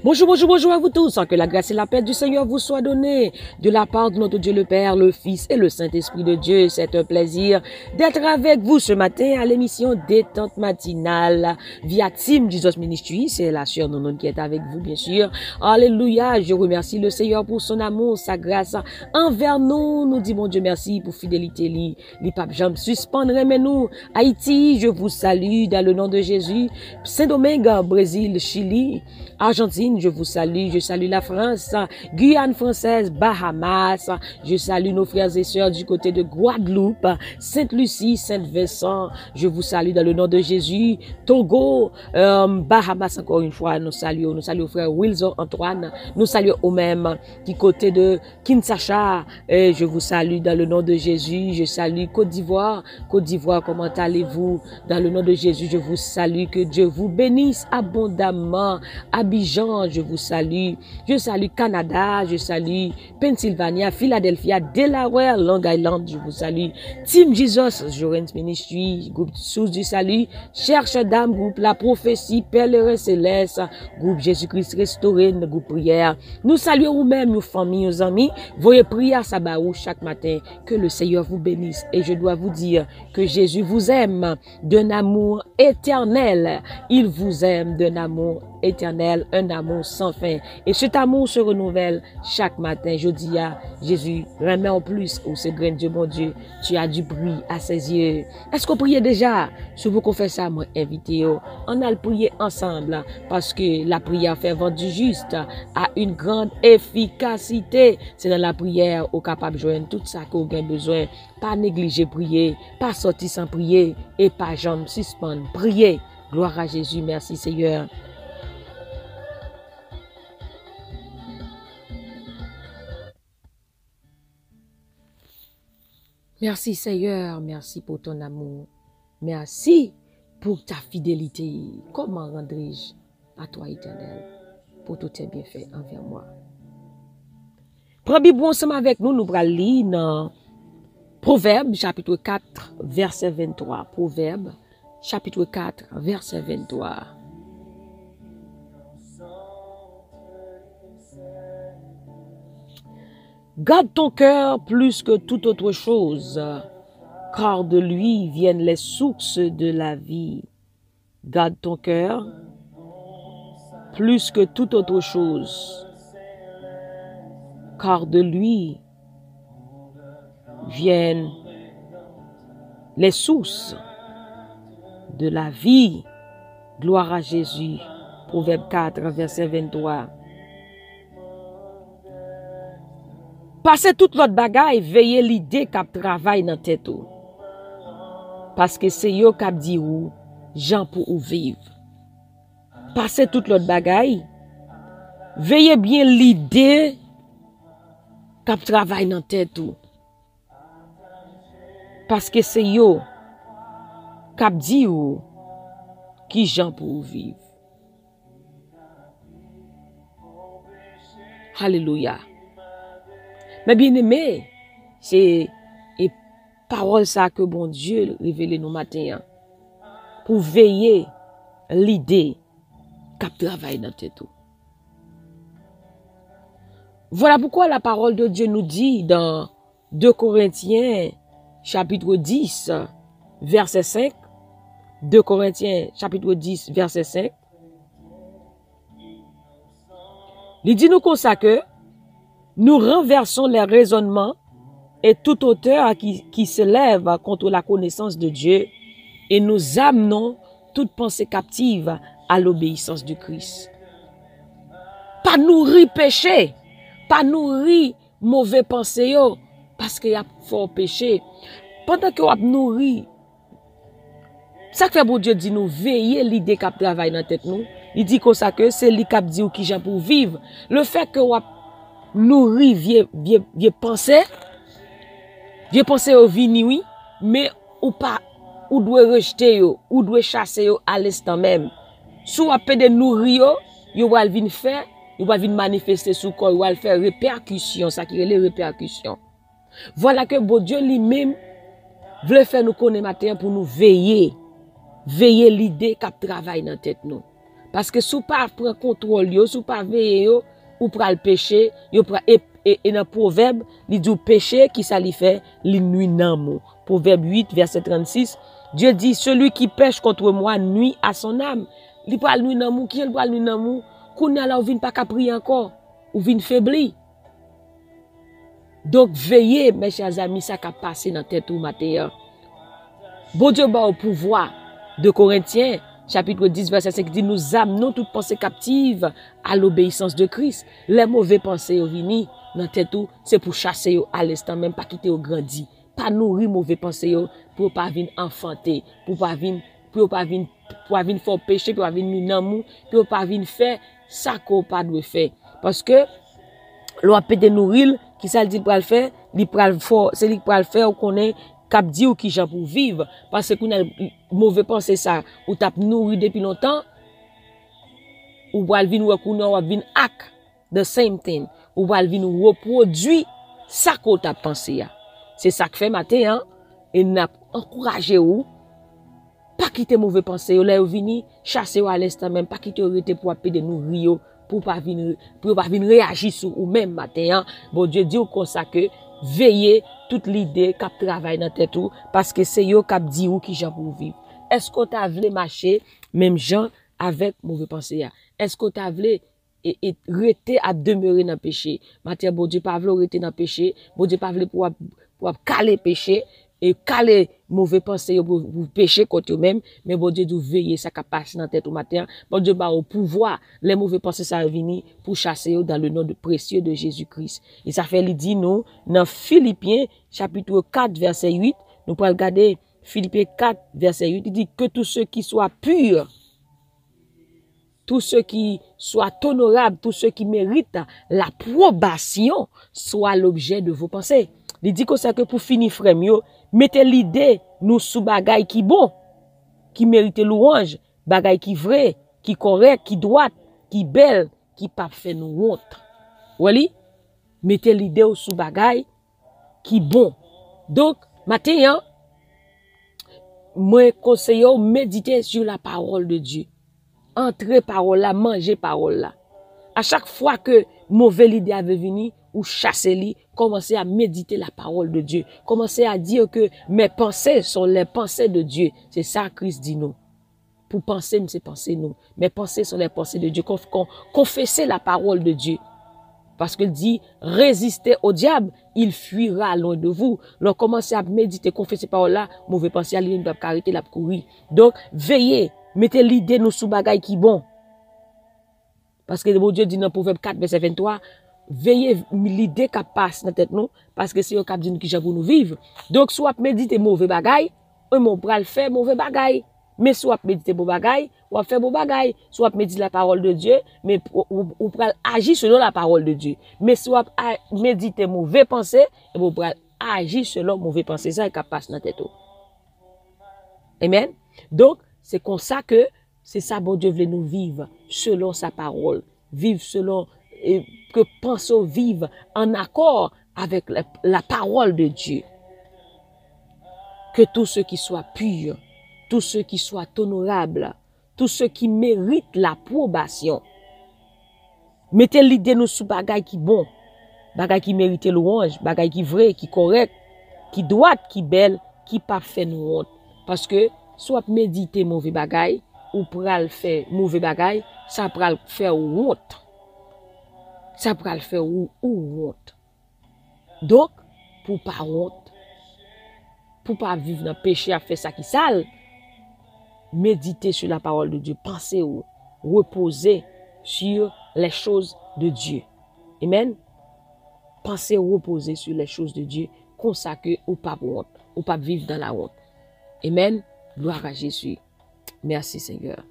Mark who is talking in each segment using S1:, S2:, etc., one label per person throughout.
S1: Bonjour, bonjour, bonjour à vous tous. Que la grâce et la paix du Seigneur vous soient données de la part de notre Dieu le Père, le Fils et le Saint-Esprit de Dieu. C'est un plaisir d'être avec vous ce matin à l'émission Détente matinale via Team Jesus Ministry. C'est la sœur Nonon qui est avec vous, bien sûr. Alléluia. Je remercie le Seigneur pour son amour, sa grâce envers nous. Nous disons, mon Dieu, merci pour fidélité. Les papes, j'aime suspendre, mais nous, Haïti, je vous salue dans le nom de Jésus. Saint-Domingue, Brésil, Chili, Argentine, je vous salue. Je salue la France, Guyane française, Bahamas. Je salue nos frères et sœurs du côté de Guadeloupe, Sainte-Lucie, Saint-Vincent. Je vous salue dans le nom de Jésus. Togo, Bahamas, encore une fois, nous saluons. Nous saluons frère Wilson Antoine. Nous saluons au même du côté de Kinshasa. Et je vous salue dans le nom de Jésus. Je salue Côte d'Ivoire. Côte d'Ivoire, comment allez-vous? Dans le nom de Jésus, je vous salue. Que Dieu vous bénisse abondamment. Abidjan, je vous salue. Je salue Canada, je salue Pennsylvania, Philadelphia, Delaware, Long Island, je vous salue. Team Jesus, Jorens Ministry, groupe Source du Salut, Cherche Dame, groupe La Prophétie, Pèlerin Céleste, groupe Jésus-Christ Restauré, groupe Prière. Nous saluons vous-même, nos familles, nos amis. Voyez prière Sabaou chaque matin. Que le Seigneur vous bénisse. Et je dois vous dire que Jésus vous aime d'un amour éternel. Il vous aime d'un amour éternel, un amour sans fin. Et cet amour se renouvelle chaque matin. Je dis à Jésus, remets en plus, oh c'est grand Dieu, mon Dieu, tu as du bruit à ses yeux. Est-ce qu'on prie déjà? Si vous confessez ça, moi, invitez, on a le prier ensemble, parce que la prière fervente du juste a une grande efficacité. C'est dans la prière au capable de joindre tout ça qu'on a besoin. Pas négliger prier, pas sortir sans prier, et pas jamais suspendre. Prier. Gloire à Jésus, merci Seigneur. Merci Seigneur, merci pour ton amour. Merci pour ta fidélité. Comment rendrai-je à toi éternel pour tous tes bienfaits envers moi? Prends Bible ensemble avec nous, nous allons lire dans Proverbe chapitre 4 verset 23. Proverbe chapitre 4 verset 23. Garde ton cœur plus que toute autre chose, car de lui viennent les sources de la vie. Garde ton cœur plus que toute autre chose, car de lui viennent les sources de la vie. Gloire à Jésus. Proverbe 4, verset 23. Passez toute l'autre bagaille, veillez l'idée qu'ap travail dans tête ou. Parce que c'est yo qu'ap dit ou, Jean pour ou vivre. Passez toute l'autre bagaille, veillez bien l'idée qu'ap travail dans tête ou. Parce que c'est yo qu'ap dit ou, qui Jean pour ou vivre. Alléluia. Mais bien aimé, c'est et parole ça que bon Dieu révèle nous matin pour veiller l'idée qu'a travail dans tête. Voilà pourquoi la parole de Dieu nous dit dans 2 Corinthiens chapitre 10 verset 5, 2 Corinthiens chapitre 10 verset 5. Il dit nous comme ça que nous renversons les raisonnements et toute hauteur qui se lève contre la connaissance de Dieu et nous amenons toute pensée captive à l'obéissance du Christ. Pas nourrir péché, pas nourrir mauvais pensée parce qu'il y a fort péché. Pendant que vous nourrir, ça fait bon Dieu dit nous veiller l'idée qui travaille dans tête nous. Il dit comme ça que c'est lui qui dit ou qui j'ai pour vivre. Le fait que vous nourrir vieux penser au vini oui, mais ou pas ou doit rejeter yo, ou doit chasser yo à l'instant même. Sou apé de nourrir yo va venir faire, yo va venir manifester sous corps, yo va faire répercussion, ça qui est les répercussions. Voilà que bon Dieu lui-même veut faire nous connaître matin pour nous veiller l'idée qui travaille dans tête nous. Parce que si vous pas prendre contrôle, si vous pas veiller, ou pral péché, et dans Proverbe, il dit péché, qui ça lui fait, il nuit dans mot. Proverbe 8, verset 36, Dieu dit, celui qui pêche contre moi nuit à son âme. Il pral nuit dans mou, qui il pral nuit dans mou, qu'on a là, ou vient pas qu'à prier encore, ou vient faibli. Donc, veillez, mes chers amis, ça qui a passé dans tête ou matin. Bon Dieu, au pouvoir de Corinthiens, chapitre 10, verset 5, dit, nous amenons toute pensée captive à l'obéissance de Christ. Les mauvais pensées, vini, dans tête ou, c'est pour chasser à l'instant, même pas quitter au grandi. Pas nourrir mauvais pensées, pour pas venir enfanter, pour pas venir faire péché, pour pas venir n'amou, pour pas venir faire ça qu'on pas doit faire. Parce que, l'on peut de nourrir, qui ça dit pour le faire, c'est lui pour le faire, ou qu'on est cap dit ou qui j'en pour vivre. Parce qu'on a mauvais pensée ça, ou t'as nourri depuis longtemps, ou pour venir ou qu'on a venir hack the same thing, ou pour venir reproduire ça qu'on t'a pensé. C'est ça que fait matin, hein, et n'a encouragé ou, pas quitter mauvais pensée, ou là, ou venir chasser ou à l'instant même, pas quitter ou rester pour appeler de nourrir, pour pas venir réagir sur ou même matin, hein. Bon Dieu dit comme ça que veillez toute l'idée qui travaille dans tête ou parce que c'est yo qui dit ou qui j'en pour vivre. Est-ce qu'on t'a voulu marcher même gens avec mauvais pensée? Est-ce qu'on t'a voulu et rester à demeurer dans le péché? Matin bon Dieu pas voulu rester dans le péché, bon Dieu pas voulu pour caler péché et caler mauvais pensée pour pécher contre eux-mêmes, mais bon Dieu doit veiller ça qui passe dans tête au matin. Bon Dieu au pouvoir les mauvais pensées ça venir pour chasser dans le nom de précieux de Jésus-Christ. Et ça fait il dit nous dans Philippiens chapitre 4 verset 8, nous pouvons regarder Philippiens 4 verset 8, il dit que tous ceux qui soient purs, tous ceux qui soient honorables, tous ceux qui méritent l'approbation soient l'objet de vos pensées. Il dit que ça que pour finir frère mieux, mettez l'idée nous sous bagay qui bon, qui mérite louange, bagay qui vrai, qui correct, qui droit, qui belle, qui pas fait nous honte. Wali, mettez l'idée sous bagay qui bon. Donc, matin, moi conseille méditer sur la parole de Dieu. Entrer parole là, manger parole là. À chaque fois que mauvaise idée avait venu, ou chasser li, commencez à méditer la parole de Dieu. Commencez à dire que mes pensées sont les pensées de Dieu. C'est ça Christ dit nous. Pour penser, c'est penser nous. Mes pensées sont les pensées de Dieu. Confessez la parole de Dieu. Parce qu'il dit, résistez au diable, il fuira loin de vous. Donc, commencez à méditer, confesser parole là, mauvais pensée à l'île, arrêter la courir. Donc, veillez, mettez l'idée nous sous bagaille qui bon. Parce que bon Dieu dit dans Proverbe 4, verset 23, veillez l'idée qui passe dans tête nous, parce que c'est eux qui dit qui j'ai pour nous vivre. Donc, soit méditer mauvais bagaille, ou pral faire mauvais bagaille. Mais soit méditer bon bagaille, ou faire bon bagaille. Soit méditer la parole de Dieu, mais ou pral agir selon la parole de Dieu. Mais soit méditer mauvais pensée, et vous pral agir selon mauvais pensée. Ça qui passe dans tête. Amen. Donc, c'est comme ça que c'est ça bon Dieu veut nous vivre selon sa parole. Vivre selon que pensons vivre en accord avec la parole de Dieu. Que tous ceux qui soient purs, tous ceux qui soient honorables, tous ceux qui méritent l'approbation. Mettez l'idée nous sous bagay qui bon, bagay qui mérite louange, bagay qui vrai, qui correct, qui droite, qui belle, qui pas fait nous honte. Parce que soit méditer mauvais bagay ou pral faire mauvais bagay, ça pral faire honte. Ça pral faire ou honte. Donc, pour pas honte, pour pas vivre dans le péché à faire ça qui sale, méditez sur la parole de Dieu, pensez ou reposez sur les choses de Dieu. Amen. Pensez ou reposez sur les choses de Dieu, consacrez ou pas honte, ou pas vivre dans la honte. Amen. Gloire à Jésus. Merci Seigneur.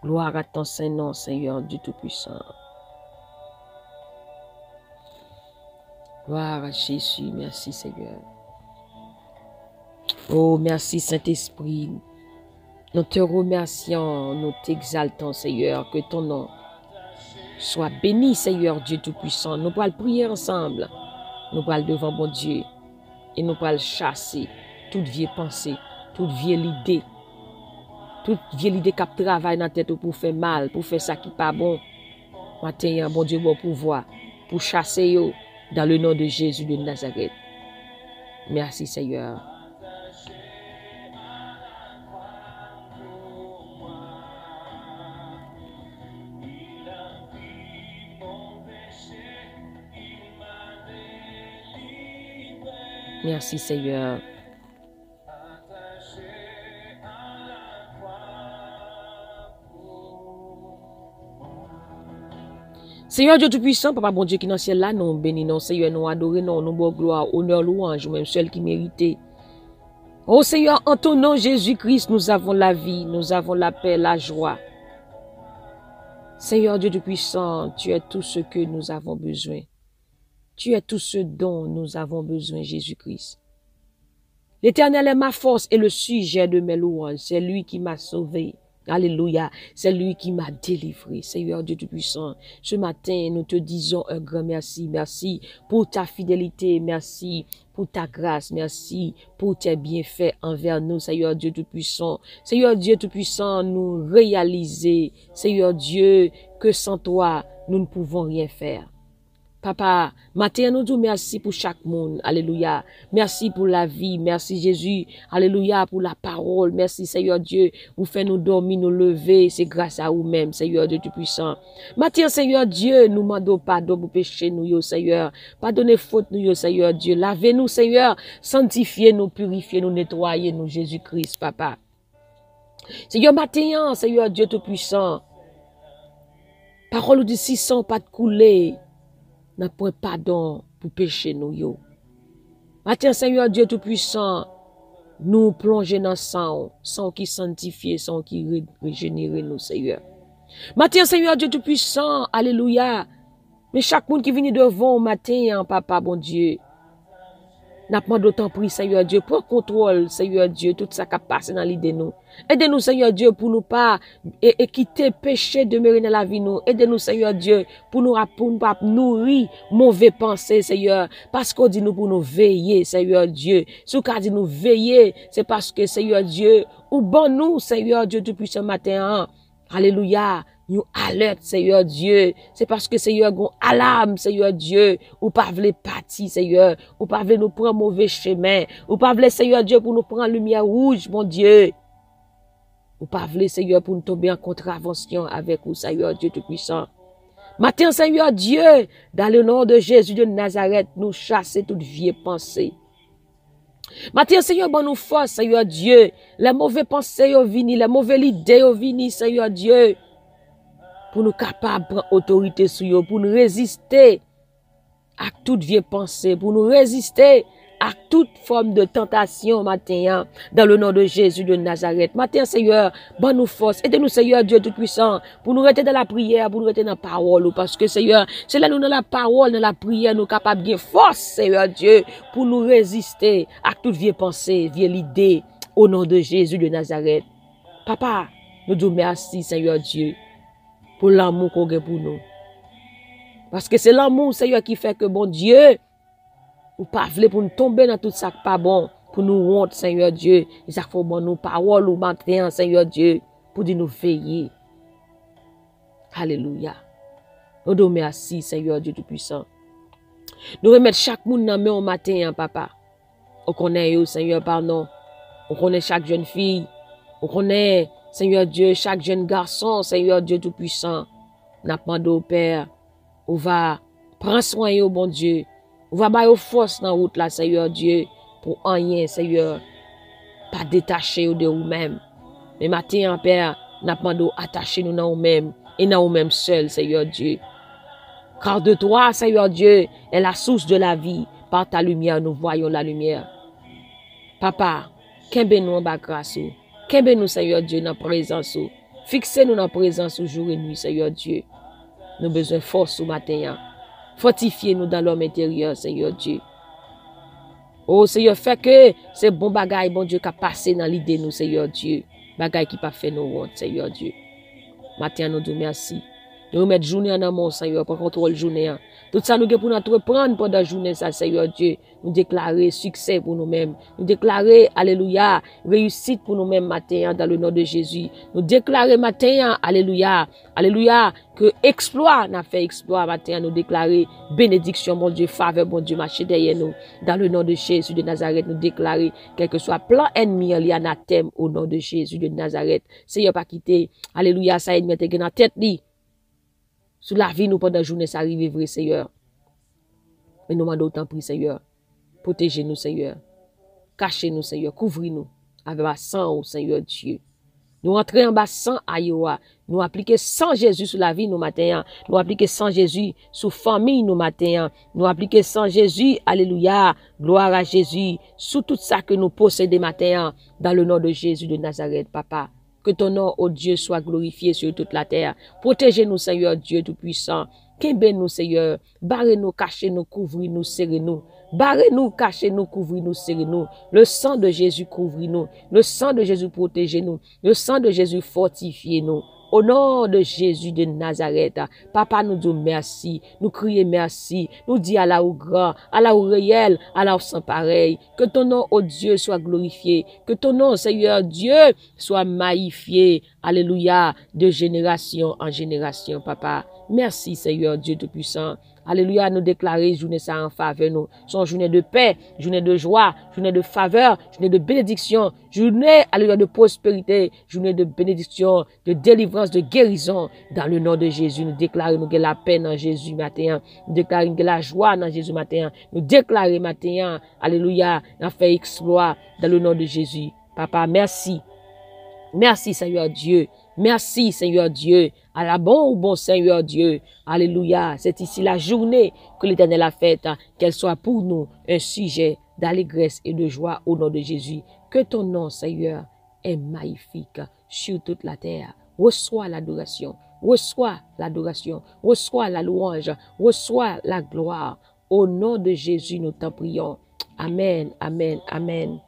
S1: Gloire à ton Saint-Nom, Seigneur Dieu Tout-Puissant. Gloire à Jésus. Merci Seigneur. Oh, merci Saint-Esprit. Nous te remercions, nous t'exaltons Seigneur, que ton nom soit béni Seigneur Dieu Tout-Puissant. Nous allons prier ensemble. Nous allons devant mon Dieu et nous allons chasser toute vieille pensée, toute vieille idée, toute vieille idée qui travaille dans la tête pour faire mal, pour faire ça qui pas bon. Matin, bon Dieu, bon pouvoir pour chasser yo dans le nom de Jésus de Nazareth. Merci Seigneur. Merci Seigneur. Seigneur Dieu Tout-Puissant, Papa bon Dieu qui est dans le ciel là, nous bénissons, Seigneur, nous adorons, nous bon gloire, honneur, louange, même seul qui méritait. Oh Seigneur, en ton nom Jésus-Christ, nous avons la vie, nous avons la paix, la joie. Seigneur Dieu Tout-Puissant, tu es tout ce que nous avons besoin. Tu es tout ce dont nous avons besoin, Jésus-Christ. L'Éternel est ma force et le sujet de mes louanges. C'est lui qui m'a sauvé. Alléluia. C'est lui qui m'a délivré. Seigneur Dieu Tout-Puissant, ce matin, nous te disons un grand merci. Merci pour ta fidélité. Merci pour ta grâce. Merci pour tes bienfaits envers nous, Seigneur Dieu Tout-Puissant. Seigneur Dieu Tout-Puissant, nous réaliser, Seigneur Dieu, que sans toi, nous ne pouvons rien faire. Papa, matin, nous disons merci pour chaque monde. Alléluia. Merci pour la vie. Merci Jésus. Alléluia pour la parole. Merci Seigneur Dieu. Vous faites nous dormir, nous lever. C'est grâce à vous-même, Seigneur Dieu Tout-Puissant. Matin, Seigneur Dieu, nous demandons pardon pour péché nous, yo, Seigneur. Pardonnez faute nous, yo, Seigneur Dieu. Lavez-nous, Seigneur. Sanctifiez-nous, purifiez-nous, nettoyez-nous, Jésus-Christ, Papa. Seigneur, matin, Seigneur Dieu Tout-Puissant. Parole de 600 pas de couler. N'a point pardon pour pécher nous yo. Matin Seigneur Dieu Tout-Puissant, nous plonger dans sang qui sanctifie, sang qui régénère nous Seigneur. Matin Seigneur Dieu Tout-Puissant, alléluia. Mais chaque monde qui vient devant matin, papa bon Dieu, n'a pas d'autant pris Seigneur Dieu, prends contrôle Seigneur Dieu, tout ça qui a passé dans l'idée nous. Aidez-nous Seigneur Dieu pour nous pas quitter péché demeurer dans la vie nous. Aidez-nous Seigneur Dieu pour nous pas nourrir mauvais pensées Seigneur, parce qu'on dit nous pour nous veiller Seigneur Dieu. Si on dit nous veiller, c'est parce que Seigneur Dieu, ou bon nous Seigneur Dieu depuis ce matin. Alléluia. Nous alerte, Seigneur Dieu. C'est parce que, Seigneur, gon alarme, Seigneur Dieu. Ou pas vle parti, Seigneur. Ou pas vle nous prendre mauvais chemin. Ou pas vle, Seigneur Dieu, pour nous prendre lumière rouge, mon Dieu. Ou pas vle, Seigneur, pour nous tomber en contravention avec vous, Seigneur Dieu Tout-Puissant. Matin, Seigneur Dieu, dans le nom de Jésus de Nazareth, nous chasser toute vieille pensée. Matin, Seigneur, bon nous force, Seigneur Dieu. Les mauvais pensées, yo vini, les mauvaises idées, yo vini, Seigneur Dieu. Pour nous capables de prendre autorité sur eux, pour nous résister à toute vieille pensée, pour nous résister à toute forme de tentation, matin, dans le nom de Jésus de Nazareth. Matin, Seigneur, bonne nous force, aidez-nous, Seigneur Dieu Tout-Puissant, pour nous rester dans la prière, pour nous rester dans la parole, parce que, Seigneur, c'est là nous dans la parole, dans la prière, nous capables de force, Seigneur Dieu, pour nous résister à toute vieille pensée, vieille idée, au nom de Jésus de Nazareth. Papa, nous disons merci, Seigneur Dieu, pour l'amour qu'on a pour nous. Parce que c'est l'amour, Seigneur, qui fait que, bon Dieu, ou pas vle pour nous tomber dans tout ça qui pas bon, pour nous honte, Seigneur Dieu. Et ça faut bon nous parole ou matin, Seigneur Dieu, pour dire nous veiller. Alléluia. Nous nous merci, Seigneur Dieu Tout-Puissant. Nous remettre chaque monde dans main au matin, papa. On connaît yo, Seigneur, pardon. On connaît chaque jeune fille. On connaît, Seigneur Dieu, chaque jeune garçon, Seigneur Dieu Tout-Puissant. N'a pas au Père. On va prendre soin yo, bon Dieu. On va bailler force dans la route là, Seigneur Dieu, pour rien, Seigneur, pas détacher de vous-même. Mais matin, Père, n'a pas attacher nous dans vous-même et dans vous-même seul, Seigneur Dieu. Car de toi, Seigneur Dieu, est la source de la vie. Par ta lumière, nous voyons la lumière. Papa, qu'aimez nous en bas grâce. Qu'aimez nous, Seigneur Dieu, dans la présence. Fixez-nous dans la présence jour et nuit, Seigneur Dieu. Nous avons besoin de force au matin. Fortifiez-nous dans l'homme intérieur, Seigneur Dieu. Oh, Seigneur, fait que c'est bon bagay, bon Dieu, qui a passé dans l'idée, nous, Seigneur Dieu. Bagay qui pas fait nos honte, Seigneur Dieu. Matin, nous disons merci. Nous remettons journée en amont, Seigneur, pour contrôle journée. Tout ça, nous devons pour nous reprendre pendant la journée, ça, Seigneur Dieu. Nous déclarer succès pour nous-mêmes. Nous déclarer, alléluia, réussite pour nous-mêmes matin, dans le nom de Jésus. Nous déclarer matin, alléluia, alléluia, que exploit, n'a fait exploit matin, nous déclarer bénédiction, mon Dieu, faveur, mon Dieu, marcher derrière nous. Dans le nom de Jésus de Nazareth, nous déclarer, quel que soit plan ennemi, il y a anathème au nom de Jésus de Nazareth. Seigneur, pas quitter, alléluia, ça ennemi, t'es dans la tête, li. Sous la vie, nous, pendant la journée, ça arrive vrai, Seigneur. Mais nous demandons autant prix, Seigneur. Protégez-nous, Seigneur. Cachez-nous, Seigneur. Couvrez-nous avec le sang, Seigneur Dieu. Nous entrons en bas sans Ayoa. Nous appliquons sans Jésus sur la vie, nous matin. Nous appliquons sans Jésus sur famille, nous matin. Nous appliquons sans Jésus, alléluia, gloire à Jésus, sous tout ça que nous possédons matin, dans le nom de Jésus de Nazareth, Papa. Que ton nom, ô Dieu, soit glorifié sur toute la terre. Protégez-nous, Seigneur Dieu Tout-Puissant. Qu'aimez-nous, Seigneur. Barrez-nous, cachez-nous, couvrez-nous, serrez-nous. Barrez-nous, cachez-nous, couvrez-nous, serrez-nous. Le sang de Jésus couvre-nous. Le sang de Jésus protégez-nous. Le sang de Jésus fortifiez-nous. Au nom de Jésus de Nazareth, Papa nous dit merci, nous crions merci, nous dit à la ou grand, à la ou réel, à la ou sans pareil. Que ton nom, ô Dieu, soit glorifié. Que ton nom, Seigneur Dieu, soit magnifié. Alléluia, de génération en génération, Papa. Merci, Seigneur Dieu Tout-Puissant. Alléluia, nous déclarer journée ça en faveur nous. Son journée de paix, journée de joie, journée de faveur, journée de bénédiction, journée, alléluia, de prospérité, journée de bénédiction, de délivrance, de guérison. Dans le nom de Jésus, nous déclarons nous la paix dans Jésus matin. Nous déclarons la joie dans Jésus matin. Nous déclarons matin, alléluia, nous fait exploit dans le nom de Jésus. Papa, merci. Merci, Seigneur Dieu. Merci, Seigneur Dieu. À la bon Seigneur Dieu. Alléluia. C'est ici la journée que l'Éternel a faite. Qu'elle soit pour nous un sujet d'allégresse et de joie au nom de Jésus. Que ton nom, Seigneur, est magnifique sur toute la terre. Reçois l'adoration. Reçois l'adoration. Reçois la louange. Reçois la gloire. Au nom de Jésus, nous t'en prions. Amen, amen, amen.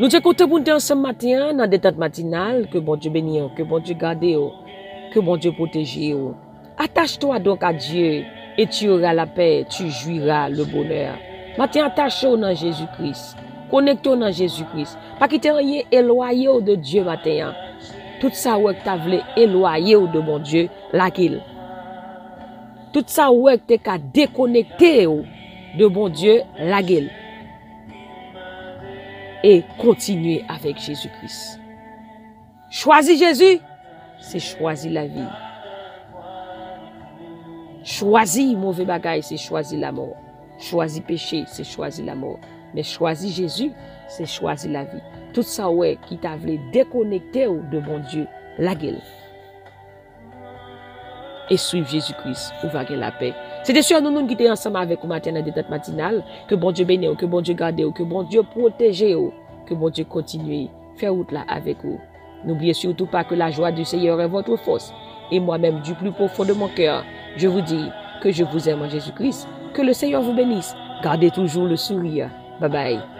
S1: Nous te comptons pour nous ce matin dans des détente matinale. Que bon Dieu bénisse, que bon Dieu garde, que bon Dieu protège. Attache-toi donc à Dieu et tu auras la paix, tu jouiras le bonheur. Matin, attache-toi dans Jésus-Christ. Connecte-toi dans Jésus-Christ. Pas quitter rien éloigné de Dieu matin. Tout ça ouais que tu voulu éloigner de mon Dieu, la qu'il. Tout ça ouais que tu as déconnecté de mon Dieu, la gueule. Et continuer avec Jésus-Christ. Choisis Jésus, c'est choisir la vie. Choisir mauvais bagaille, c'est choisir la mort. Choisir péché, c'est choisir la mort. Mais choisir Jésus, c'est choisir la vie. Tout ça ouais qui t'a voulu déconnecter de mon Dieu, la gueule. Et suivre Jésus-Christ, ou va gagner la paix. C'est sûr nous qui sommes ensemble avec vous matin dans des détente matinale. Que bon Dieu bénisse, que bon Dieu garde, que bon Dieu protège, que bon Dieu continue. Faire route là avec vous. N'oubliez surtout pas que la joie du Seigneur est votre force. Et moi-même, du plus profond de mon cœur, je vous dis que je vous aime en Jésus-Christ. Que le Seigneur vous bénisse. Gardez toujours le sourire. Bye bye.